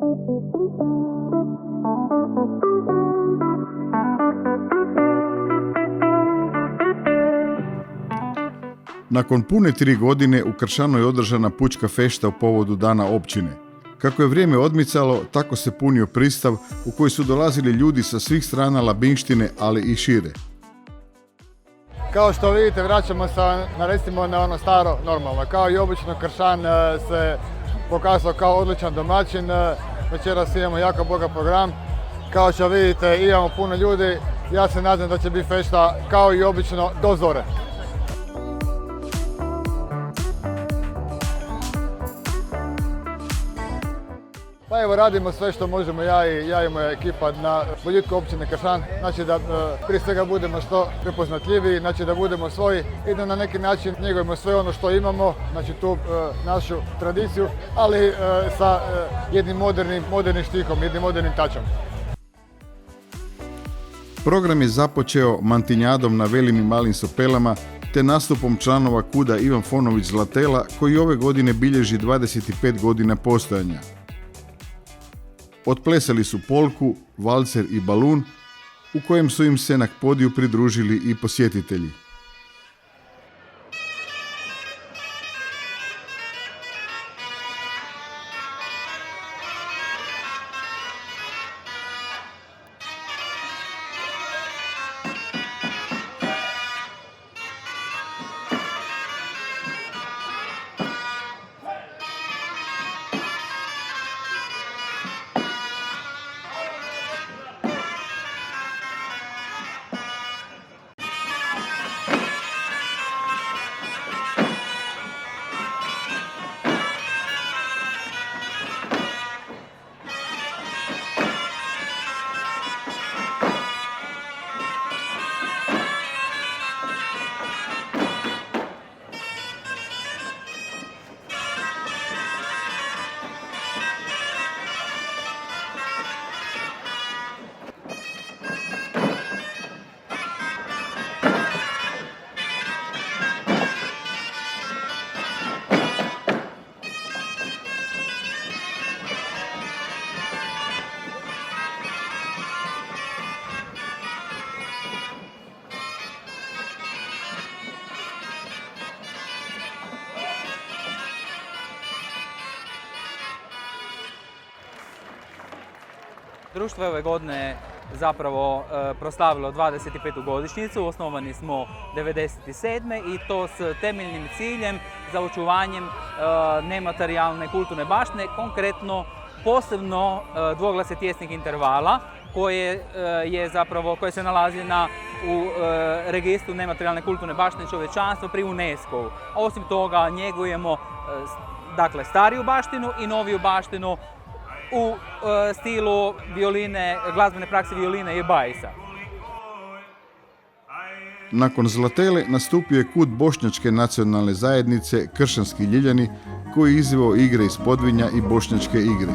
Nakon pune 3 godine u Kršanu je održana pučka fešta u povodu Dana općine. Kako je vrijeme odmicalo, tako se punio pristav u koji su dolazili ljudi sa svih strana Labinštine, ali i šire. Kao što vidite, vraćamo se na ono staro normalno. Kao i obično, Kršan se pokazao kao odličan domaćin. Večeras imamo jako bogat program. Kao što vidite, imamo puno ljudi. Ja se nadam da će biti fešta kao i obično do zore. Pa evo, radimo sve što možemo, ja i moja ekipa na boljitku općine Kršan. Znači da prije svega budemo što prepoznatljiviji, znači da budemo svoji i da na neki način njegujemo sve ono što imamo, znači tu našu tradiciju, ali sa jednim modernim štihom, jednim modernim tačom. Program je započeo mantinjadom na Velim i Malim Sopelama te nastupom članova KUD-a Ivan Fonović Zlatela, koji ove godine bilježi 25 godina postojanja. Otplesali su polku, valcer i balun, u kojem su im se na podiju pridružili i posjetitelji. Društvo je ove godine zapravo proslavilo 25. godišnjicu, osnovani smo 1997. i to s temeljnim ciljem za očuvanjem nematerijalne kulturne baštine, konkretno posebno dvoglase tjesnih intervala koje se nalazi u registru nematerijalne kulturne baštine čovječanstva pri UNESCO-u. Osim toga njegujemo stariju baštinu i noviju baštinu u stilu glazbene prakse violine i bajsa. Nakon Zlatele nastupio je KUD Bošnjačke nacionalne zajednice Kršanski Ljiljani, koji je izveo igre iz Podvinja i bošnjačke igre.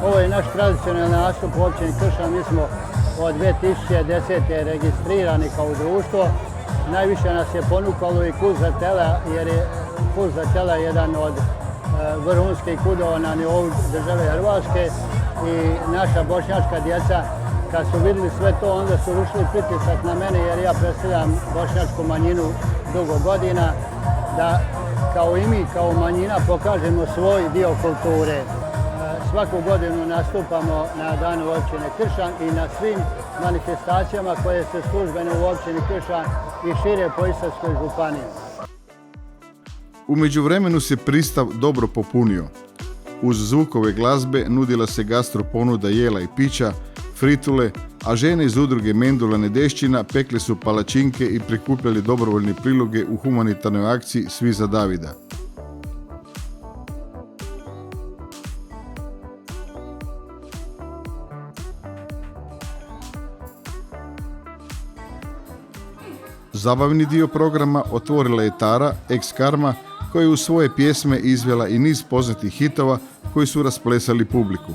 Ovo je naš tradicionalni nastup u općini Kršan. Mi smo od 2010. registrirani kao društvo. Najviše nas je ponukalo i Kuz za tela, jer je Kuz za tela jedan od vrhunskih kudova na nivou države Hrvatske i naša bošnjačka djeca kad su vidjeli sve to, onda su rušili pritisak na mene jer ja predstavljam bošnjačku manjinu dugo godina, da kao i mi, kao manjina, pokažemo svoj dio kulture. Svaku godinu nastupamo na danu općine Kršan i na svim manifestacijama koje se službene u općini Kršan i šire po Istarskoj županiji. U međuvremenu se pristav dobro popunio. Uz zvukove glazbe nudila se gastro ponuda jela i pića, fritule, a žene iz udruge Mendula Nedešćina pekle su palačinke i prikupljali dobrovoljne priloge u humanitarnoj akciji Svi za Davida. Zabavni dio programa otvorila je Tara, ex Karma, koja je u svoje pjesme izvela i niz poznatih hitova koji su rasplesali publiku.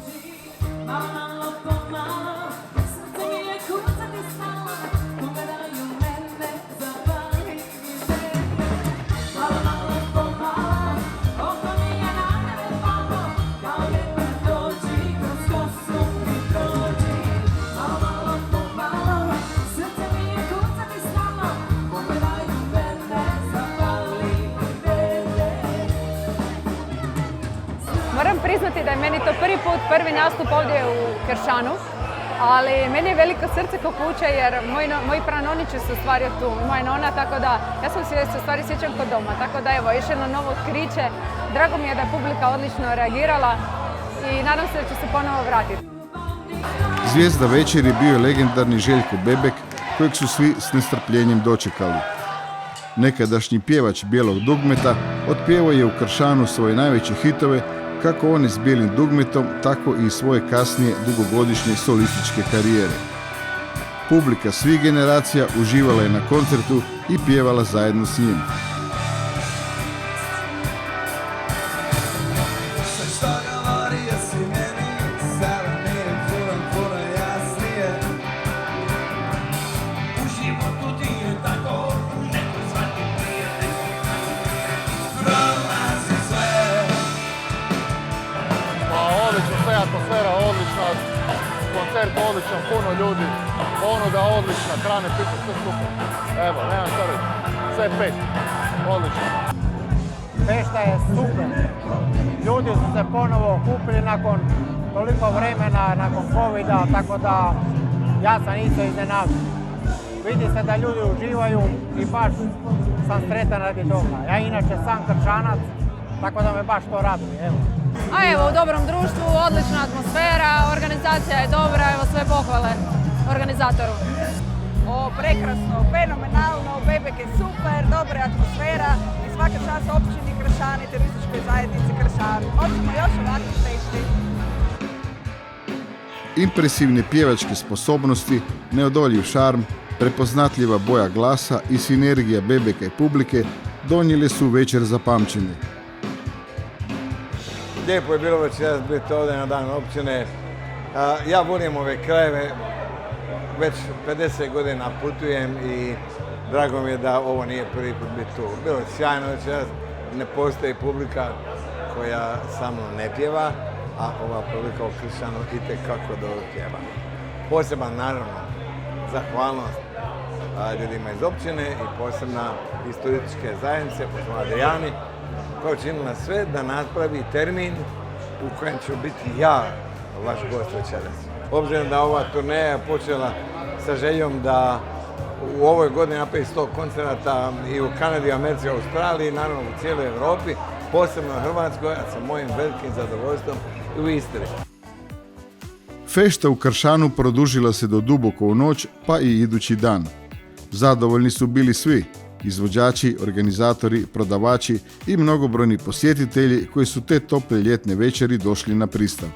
Moram priznati da je meni to prvi nastup ovdje u Kršanu, ali meni je veliko srce ko kuća jer moji pranonići su stvari tu, moja nona, tako da ja sam se u stvari sjećam kod doma, tako da evo, još jedno novo otkriće. Drago mi je da je publika odlično reagirala i nadam se da će se ponovo vratiti. Zvijezda večeri bio je legendarni Željko Bebek, kojeg su svi s nestrpljenjem dočekali. Nekadašnji pjevač bijelog dugmeta otpjevao je u Kršanu svoje najveće hitove, kako one s bijelim dugmetom, tako i svoje kasnije dugogodišnje solističke karijere. Publika svih generacija uživala je na koncertu i pjevala zajedno s njim. Sve atmosfera odlična, koncert odličan, puno ljudi, ponuda odlična, hrane, piće, sve super. Evo, nemam šta reći, sve 5, odlično. Fešta je super. Ljudi su se ponovo okupili nakon toliko vremena, nakon covida, tako da ja sam isto iznenađen. Vidi se da ljudi uživaju i baš sam sretan radi toga. Ja inače sam Kršanac, tako da me baš to raduje. Evo. A evo, u dobrom društvu, odlična atmosfera, organizacija je dobra, evo sve pohvale organizatoru. O, prekrasno, fenomenalno, Bebek je super, dobra je atmosfera i svaka čast općini Kršani, turističkoj zajednici Kršani. Hoćemo još ovakvih fešti. Impresivne pjevačke sposobnosti, neodoljiv šarm, prepoznatljiva boja glasa i sinergija Bebeka i publike donijele su večer za pamćenje. Lijepo je bilo večeras biti ovdje na dan općine. Ja volim ove krajeve, već 50 godina putujem i drago mi je da ovo nije prvi put biti tu. Bilo je sjajno večeras, ne postoji publika koja sa mnom ne pjeva, a ova publika u Kršanu itekako dobro pjeva. Poseban, naravno, zahvalnost ljudima iz općine i posebna iz turističke zajednice, posebno Adrijani, koja je učinila sve da napravi termin u kojem ću biti ja vaš gost večeras. Obzirom da ova turneja počela sa željom da u ovoj godini napravi 100 koncerata i u Kanadi, Americi, Australiji, naravno u cijeloj Europi, posebno u Hrvatskoj, a sa mojim velikim zadovoljstvom i u Istri. Fešta u Kršanu produžila se do duboko u noć, pa i idući dan. Zadovoljni su bili svi, izvođači, organizatori, prodavači i mnogobrojni posjetitelji koji su te tople ljetne večeri došli na pristav.